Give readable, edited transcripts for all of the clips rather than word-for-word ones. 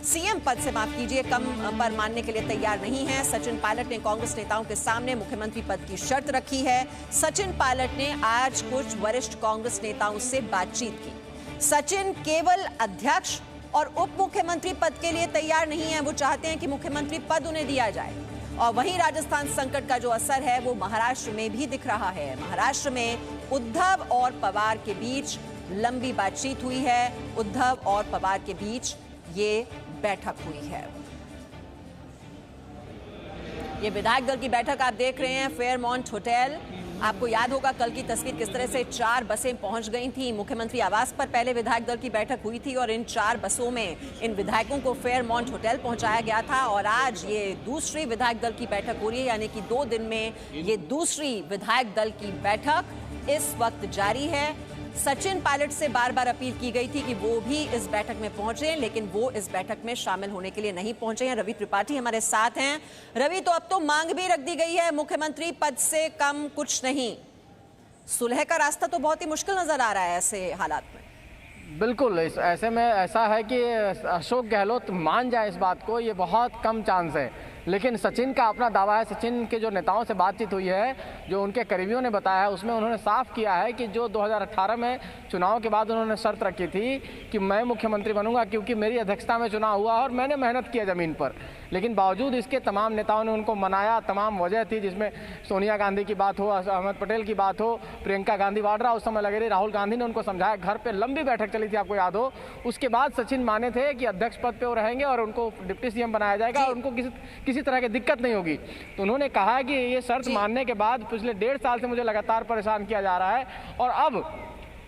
CM पद से माफ कीजिए कम पर मानने के लिए तैयार नहीं है। सचिन पायलट ने कांग्रेस नेताओं के सामने मुख्यमंत्री पद की शर्त रखी है। सचिन पायलट ने आज कुछ वरिष्ठ कांग्रेस नेताओं से बातचीत की। सचिन केवल अध्यक्ष और उप मुख्यमंत्री पद के लिए तैयार नहीं है, वो चाहते हैं कि मुख्यमंत्री पद उन्हें दिया जाए। और वहीं राजस्थान संकट का जो असर है वो महाराष्ट्र में भी दिख रहा है। महाराष्ट्र में उद्धव और पवार के बीच लंबी बातचीत हुई है। उद्धव और पवार के बीच ये बैठक हुई है। ये विधायक दल की बैठक आप देख रहे हैं फेयरमाउंट होटल। आपको याद होगा कल की तस्वीर किस तरह से 4 बसें पहुंच गई थी मुख्यमंत्री आवास पर। पहले विधायक दल की बैठक हुई थी और इन 4 बसों में इन विधायकों को फेयरमाउंट होटल पहुंचाया गया था। और आज ये दूसरी विधायक दल की बैठक हो रही है, यानी कि 2 दिन में ये दूसरी विधायक दल की बैठक इस वक्त जारी है। सचिन पायलट से बार बार अपील की गई थी कि वो भी इस बैठक में पहुंचे, लेकिन वो इस बैठक में शामिल होने के लिए नहीं पहुंचे हैं। रवि त्रिपाठी हमारे साथ हैं। रवि, तो अब तो मांग भी रख दी गई है, मुख्यमंत्री पद से कम कुछ नहीं। सुलह का रास्ता तो बहुत ही मुश्किल नजर आ रहा है ऐसे हालात में। बिल्कुल, ऐसे में ऐसा है कि अशोक गहलोत मान जाए इस बात को, ये बहुत कम चांस है। लेकिन सचिन का अपना दावा है। सचिन के जो नेताओं से बातचीत हुई है, जो उनके करीबियों ने बताया है, उसमें उन्होंने साफ किया है कि जो 2018 में चुनाव के बाद उन्होंने शर्त रखी थी कि मैं मुख्यमंत्री बनूंगा क्योंकि मेरी अध्यक्षता में चुनाव हुआ और मैंने मेहनत किया ज़मीन पर। लेकिन बावजूद इसके तमाम नेताओं ने उनको मनाया। तमाम वजह थी, जिसमें सोनिया गांधी की बात हो, अहमद पटेल की बात हो, प्रियंका गांधी वाड्रा उस समय लगे रही, राहुल गांधी ने उनको समझाया। घर पर लंबी बैठक चली थी, आपको याद हो। उसके बाद सचिन माने थे कि अध्यक्ष पद पर वो रहेंगे और उनको डिप्टी सीएम बनाया जाएगा और उनको किसी तरह की दिक्कत नहीं होगी। तो उन्होंने कहा कि ये शर्त मानने के बाद पिछले 1.5 साल से मुझे लगातार परेशान किया जा रहा है और अब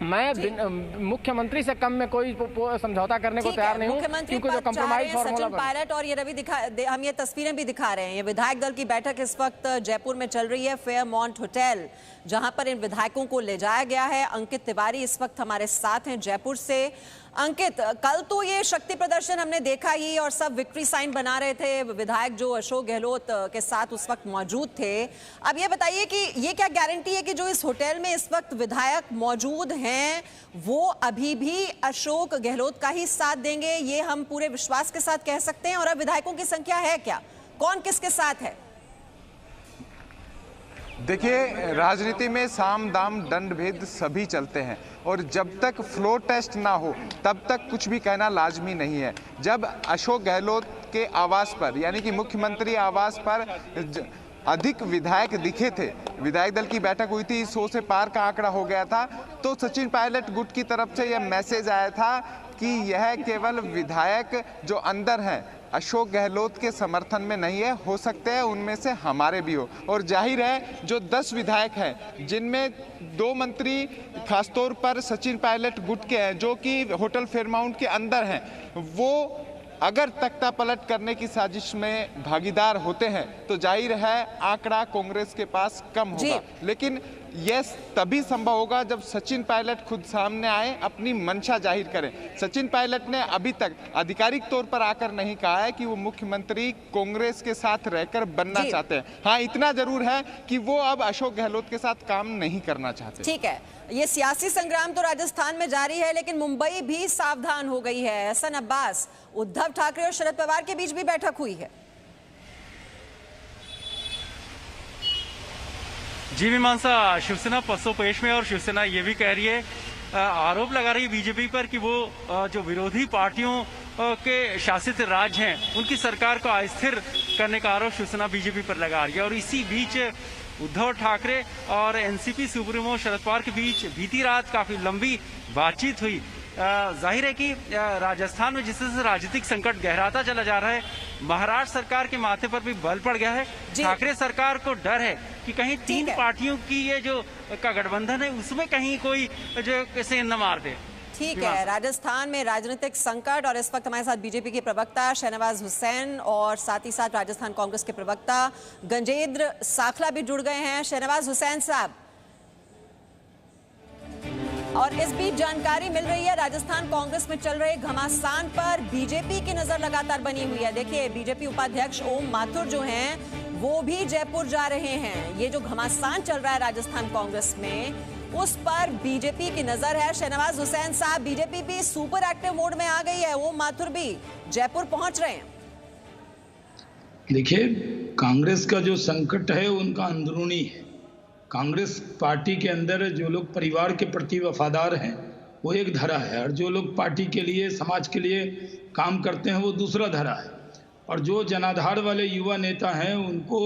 मैं मुख्यमंत्री से कम में कोई समझौता करने को तैयार नहीं हूं, क्योंकि जो कंप्रोमाइज फॉर्मूला सचिन पायलट और ये रवि हम ये तस्वीरें भी दिखा रहे हैं। ये विधायक दल की बैठक इस वक्त जयपुर में चल रही है, फेयरमाउंट होटल, जहां पर इन विधायकों को ले जाया गया है। अंकित तिवारी इस वक्त हमारे साथ हैं जयपुर से। अंकित, कल तो ये शक्ति प्रदर्शन हमने देखा ही और सब विक्ट्री साइन बना रहे थे, विधायक जो अशोक गहलोत के साथ उस वक्त मौजूद थे। अब ये बताइए कि ये क्या गारंटी है कि जो इस होटल में इस वक्त विधायक मौजूद हैं वो अभी भी अशोक गहलोत का ही साथ देंगे? ये हम पूरे विश्वास के साथ कह सकते हैं? और अब विधायकों की संख्या है क्या, कौन किसके साथ है? देखिए, राजनीति में साम दाम दंड भेद सभी चलते हैं और जब तक फ्लोर टेस्ट ना हो तब तक कुछ भी कहना लाजमी नहीं है। जब अशोक गहलोत के आवास पर, यानी कि मुख्यमंत्री आवास पर अधिक विधायक दिखे थे, विधायक दल की बैठक हुई थी, 100 से पार का आंकड़ा हो गया था, तो सचिन पायलट गुट की तरफ से यह मैसेज आया था कि यह केवल विधायक जो अंदर हैं अशोक गहलोत के समर्थन में नहीं है, हो सकते हैं उनमें से हमारे भी हो। और जाहिर है जो 10 विधायक हैं, जिनमें 2 मंत्री खासतौर पर सचिन पायलट गुट के हैं, जो कि होटल फेयरमाउंट के अंदर हैं, वो अगर तख्ता पलट करने की साजिश में भागीदार होते हैं तो जाहिर है आंकड़ा कांग्रेस के पास कम होगा। लेकिन यह तभी संभव होगा जब सचिन पायलट खुद सामने आए, अपनी मंशा जाहिर करें। सचिन पायलट ने अभी तक आधिकारिक तौर पर आकर नहीं कहा है कि वो मुख्यमंत्री कांग्रेस के साथ रहकर बनना चाहते हैं। हाँ, इतना जरूर है कि वो अब अशोक गहलोत के साथ काम नहीं करना चाहते। ठीक है, ये सियासी संग्राम तो राजस्थान में जारी है, लेकिन मुंबई भी सावधान हो गई है। हसन अब्बास, उद्धव ठाकरे और शरद पवार के बीच भी बैठक हुई है। जी मीमांसा, शिवसेना पसोपेश में और शिवसेना ये भी कह रही है, आरोप लगा रही है बीजेपी पर कि वो जो विरोधी पार्टियों के शासित राज्य हैं उनकी सरकार को अस्थिर करने का आरोप शिवसेना बीजेपी पर लगा रही है। और इसी बीच उद्धव ठाकरे और एनसीपी सुप्रीमो शरद पवार के बीच बीती रात काफी लंबी बातचीत हुई। जाहिर है कि राजस्थान में जिस तरह से राजनीतिक संकट गहराता चला जा रहा है, महाराष्ट्र सरकार के माथे पर भी बल पड़ गया है। ठाकरे सरकार को डर है कि कहीं 3 पार्टियों की ये जो का गठबंधन है उसमें कहीं कोई जो किसे न मार दे। ठीक है, राजस्थान में राजनीतिक संकट, और इस वक्त हमारे साथ बीजेपी के प्रवक्ता शहनवाज हुसैन और साथ ही साथ राजस्थान कांग्रेस के प्रवक्ता गजेंद्र साखला भी जुड़ गए हैं। शहनवाज हुसैन साहब, और इस बीच जानकारी मिल रही है राजस्थान कांग्रेस में चल रहे घमासान पर बीजेपी की नजर लगातार बनी हुई है। देखिए, बीजेपी उपाध्यक्ष ओम माथुर जो हैं वो भी जयपुर जा रहे हैं। ये जो घमासान चल रहा है राजस्थान कांग्रेस में, उस पर बीजेपी की नजर है। शहनवाज हुसैन साहब, बीजेपी भी सुपर एक्टिव मोड में आ गई है। ओम माथुर भी जयपुर पहुंच रहे हैं। देखिए, कांग्रेस का जो संकट है उनका अंदरूनी है। कांग्रेस पार्टी के अंदर जो लोग परिवार के प्रति वफादार हैं वो एक धारा है, और जो लोग पार्टी के लिए, समाज के लिए काम करते हैं वो दूसरा धारा है। और जो जनाधार वाले युवा नेता हैं उनको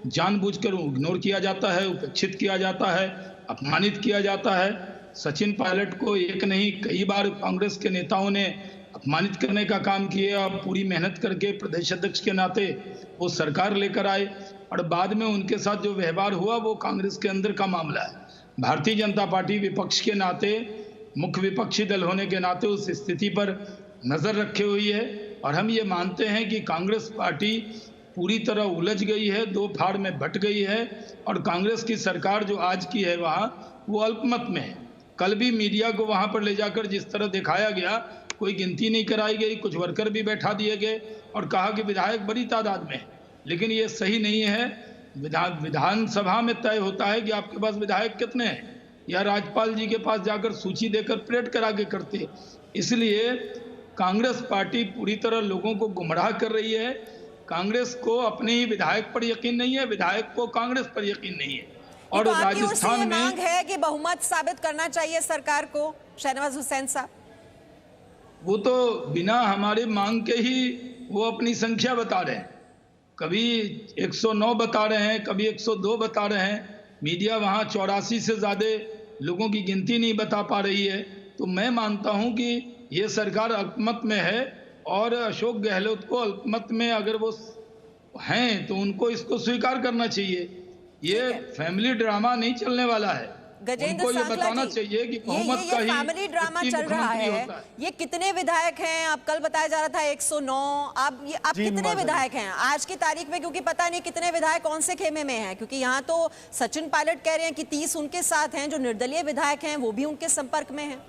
जानबूझकर इग्नोर किया जाता है, उपेक्षित किया जाता है, अपमानित किया जाता है। सचिन पायलट को एक नहीं कई बार कांग्रेस के नेताओं ने अपमानित करने का काम किया। पूरी मेहनत करके प्रदेश अध्यक्ष के नाते वो सरकार लेकर आए, और बाद में उनके साथ जो व्यवहार हुआ वो कांग्रेस के अंदर का मामला है। भारतीय जनता पार्टी विपक्ष के नाते, मुख्य विपक्षी दल होने के नाते उस स्थिति पर नजर रखे हुई है, और हम ये मानते हैं कि कांग्रेस पार्टी पूरी तरह उलझ गई है, दो फाड़ में बट गई है, और कांग्रेस की सरकार जो आज की है वहाँ वो अल्पमत में है। कल भी मीडिया को वहाँ पर ले जाकर जिस तरह दिखाया गया, कोई गिनती नहीं कराई गई, कुछ वर्कर भी बैठा दिए गए और कहा कि विधायक बड़ी तादाद में है, लेकिन ये सही नहीं है। विधानसभा में तय होता है कि आपके पास विधायक कितने हैं, या राज्यपाल जी के पास जाकर सूची देकर परेड करा के करते। इसलिए कांग्रेस पार्टी पूरी तरह लोगों को गुमराह कर रही है। कांग्रेस को अपने ही विधायक पर यकीन नहीं है, विधायक को कांग्रेस पर यकीन नहीं है। और तो राजस्थान में मांग है कि बहुमत साबित करना चाहिए सरकार को। शहनवाज हुसैन साहब, वो तो बिना हमारे मांग के ही वो अपनी संख्या बता रहे हैं। कभी 109 बता रहे हैं, कभी 102 बता रहे हैं। मीडिया वहाँ 84 से ज़्यादा लोगों की गिनती नहीं बता पा रही है। तो मैं मानता हूँ कि ये सरकार अल्पमत में है, और अशोक गहलोत को अल्पमत में अगर वो हैं तो उनको इसको स्वीकार करना चाहिए। ये फैमिली ड्रामा नहीं चलने वाला है। उनको ये बताना चाहिए कि बहुमत का ही फैमिली ड्रामा चल रहा है। ये कितने विधायक हैं? आप कल बताया जा रहा था 109। आप कितने विधायक हैं आज की तारीख में? क्योंकि पता नहीं कितने विधायक कौन से खेमे में हैं, क्योंकि यहाँ तो सचिन पायलट कह रहे हैं कि 30 उनके साथ हैं, जो निर्दलीय विधायक हैं वो भी उनके संपर्क में हैं।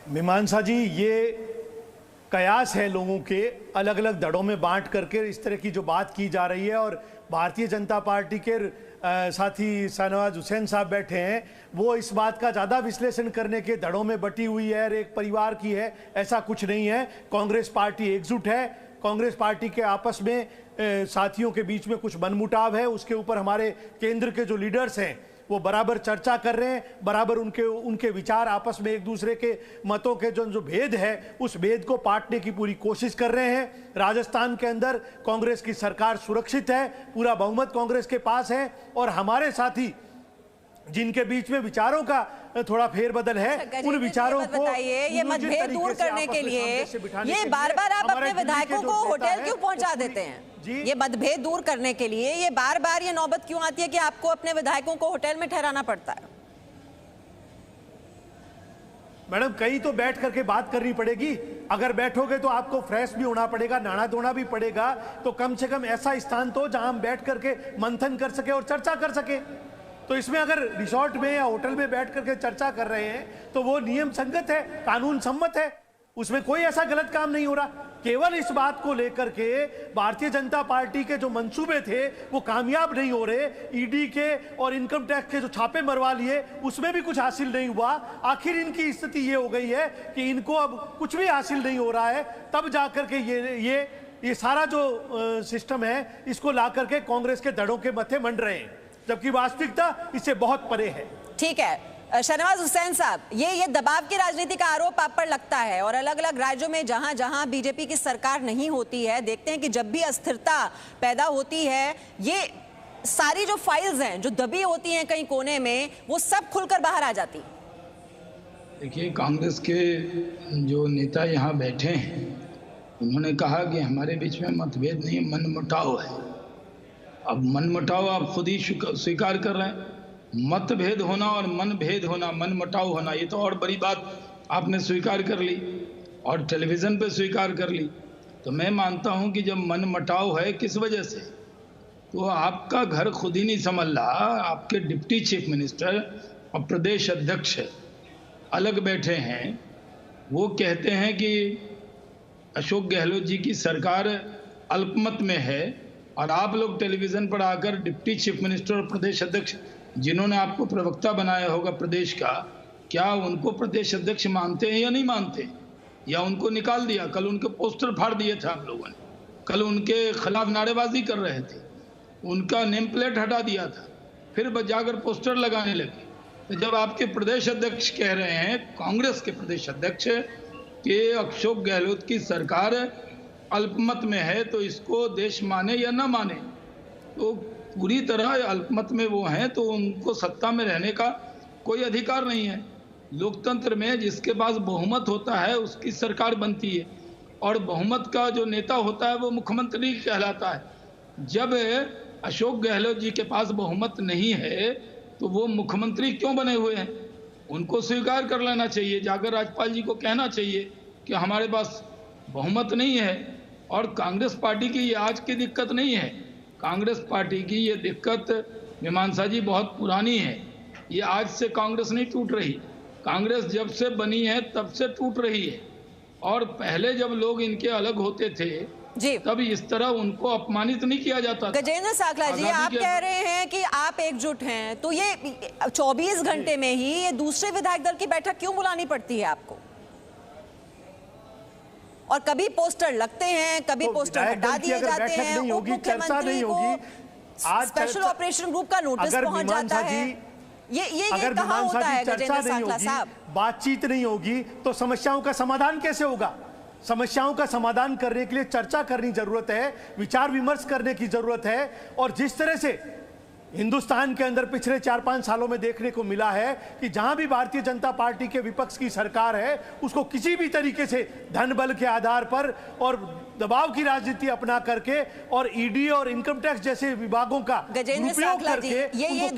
मीमांसा जी, ये कयास है लोगों के, अलग अलग दड़ों में बांट करके इस तरह की जो बात की जा रही है। और भारतीय जनता पार्टी के साथी शहनवाज हुसैन साहब बैठे हैं, वो इस बात का ज़्यादा विश्लेषण करने के दड़ों में बटी हुई है और एक परिवार की है, ऐसा कुछ नहीं है। कांग्रेस पार्टी एकजुट है। कांग्रेस पार्टी के आपस में साथियों के बीच में कुछ मनमुटाव है, उसके ऊपर हमारे केंद्र के जो लीडर्स हैं वो बराबर चर्चा कर रहे हैं, बराबर उनके विचार आपस में एक दूसरे के मतों के जो भेद है उस भेद को पाटने की पूरी कोशिश कर रहे हैं। राजस्थान के अंदर कांग्रेस की सरकार सुरक्षित है, पूरा बहुमत कांग्रेस के पास है, और हमारे साथी जिनके बीच में विचारों का थोड़ा फेरबदल है, उन विचारों को बताइए। ये मतभेद दूर करने के लिए ये बार बार आप अपने विधायकों को होटल क्यों पहुंचा देते हैं? ये मतभेद दूर करने के लिए ये बार बार ये नौबत क्यों आती है कि आपको अपने विधायकों को होटल में ठहराना पड़ता है? मैडम, कहीं तो बैठ करके बात करनी पड़ेगी। अगर बैठोगे तो आपको फ्रेश भी होना पड़ेगा, नहाना धोना भी पड़ेगा। तो कम से कम ऐसा स्थान तो जहां हम बैठ करके मंथन कर सके और चर्चा कर सके। तो इसमें अगर रिसोर्ट में या होटल में बैठ करके चर्चा कर रहे हैं तो वो नियम संगत है, कानून सम्मत है, उसमें कोई ऐसा गलत काम नहीं हो रहा। केवल इस बात को लेकर के भारतीय जनता पार्टी के जो मंसूबे थे वो कामयाब नहीं हो रहे। ईडी के और इनकम टैक्स के जो छापे मरवा लिए उसमें भी कुछ हासिल नहीं हुआ। आखिर इनकी स्थिति ये हो गई है कि इनको अब कुछ भी हासिल नहीं हो रहा है। तब जाकर के ये सारा जो सिस्टम है इसको ला करके कांग्रेस के दड़ों के मथे मंड रहे हैं, जबकि वास्तविकता इससे बहुत परे है। ठीक है शहनवाज हुसैन साहब, ये दबाव की राजनीति का आरोप आप पर लगता है, और अलग अलग राज्यों में जहां जहां बीजेपी की सरकार नहीं होती है, देखते हैं कि जब भी अस्थिरता पैदा होती है ये सारी जो फाइल्स हैं जो दबी होती हैं कहीं कोने में, वो सब खुलकर बाहर आ जाती। देखिए, कांग्रेस के जो नेता यहाँ बैठे हैं उन्होंने कहा कि हमारे बीच में मतभेद नहीं, मनमुटाव है। अब मनमुटाव आप खुद ही स्वीकार कर रहे हैं। मतभेद होना और मनभेद होना, मनमुटाव होना, ये तो और बड़ी बात आपने स्वीकार कर ली और टेलीविज़न पे स्वीकार कर ली। तो मैं मानता हूं कि जब मनमुटाव है किस वजह से, तो आपका घर खुद ही नहीं संभल रहा। आपके डिप्टी चीफ मिनिस्टर और प्रदेश अध्यक्ष अलग बैठे हैं, वो कहते हैं कि अशोक गहलोत जी की सरकार अल्पमत में है, और आप लोग टेलीविजन पर आकर डिप्टी चीफ मिनिस्टर और प्रदेश अध्यक्ष जिन्होंने आपको प्रवक्ता बनाया होगा प्रदेश का, क्या उनको प्रदेश अध्यक्ष मानते हैं या नहीं मानते, या उनको निकाल दिया? कल उनके पोस्टर फाड़ दिए थे आप लोगों ने, कल उनके खिलाफ नारेबाजी कर रहे थे, उनका नेम प्लेट हटा दिया था, फिर जाकर पोस्टर लगाने लगे। तो जब आपके प्रदेश अध्यक्ष कह रहे हैं, कांग्रेस के प्रदेश अध्यक्ष, कि अशोक गहलोत की सरकार अल्पमत में है, तो इसको देश माने या ना माने, तो पूरी तरह अल्पमत में वो हैं, तो उनको सत्ता में रहने का कोई अधिकार नहीं है। लोकतंत्र में जिसके पास बहुमत होता है उसकी सरकार बनती है, और बहुमत का जो नेता होता है वो मुख्यमंत्री कहलाता है। जब अशोक गहलोत जी के पास बहुमत नहीं है तो वो मुख्यमंत्री क्यों बने हुए हैं? उनको स्वीकार कर लेना चाहिए, जाकर राज्यपाल जी को कहना चाहिए कि हमारे पास बहुमत नहीं है। और कांग्रेस पार्टी की ये आज की दिक्कत नहीं है, कांग्रेस पार्टी की ये दिक्कत मीमांसा जी बहुत पुरानी है। ये आज से कांग्रेस नहीं टूट रही, कांग्रेस जब से बनी है तब से टूट रही है। और पहले जब लोग इनके अलग होते थे जी, तब इस तरह उनको अपमानित नहीं किया जाता था। गजेंद्र साकला जी, आप कह रहे हैं कि आप एकजुट हैं, तो ये 24 घंटे में ही ये दूसरे विधायक दल की बैठक क्यों बुलानी पड़ती है आपको? और कभी पोस्टर लगते हैं, कभी पोस्टर हटा दिए जाते हैं, उप मुख्यमंत्री को स्पेशल ऑपरेशन ग्रुप का नोटिस पहुंच जाता है। ये कहाँ होता है गजेंद्र साकला साहब? बातचीत नहीं होगी तो समस्याओं का समाधान कैसे होगा? समस्याओं का समाधान करने के लिए चर्चा करनी जरूरत है, विचार विमर्श करने की जरूरत है। और जिस तरह से हिंदुस्तान के अंदर पिछले 4-5 सालों में देखने को मिला है कि जहां भी भारतीय जनता पार्टी के विपक्ष की सरकार है, उसको किसी भी तरीके से धन बल के आधार पर और दबाव की राजनीति अपना करके और ईडी और इनकम टैक्स जैसे विभागों का उपयोग करके ये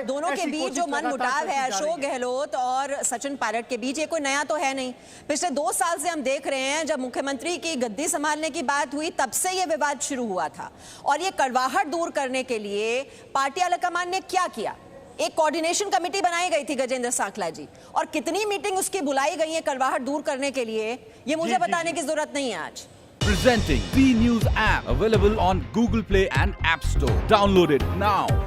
दोनों के बीच जो मनमुटाव है अशोक गहलोत और सचिन पायलट के बीच, ये कोई नया तो है नहीं। पिछले 2 साल से हम देख रहे हैं, जब मुख्यमंत्री की गद्दी संभालने की बात हुई तब से ये विवाद शुरू हुआ था। और ये कड़वाहट दूर करने के लिए पार्टी आलाकमान ने क्या किया? एक कोऑर्डिनेशन कमेटी बनाई गई थी गजेंद्र साकला जी, और कितनी मीटिंग उसकी बुलाई गई है कड़वाहट दूर करने के लिए, ये मुझे बताने की जरूरत नहीं है आज। Presenting B News app available on Google Play and App Store. Download it now.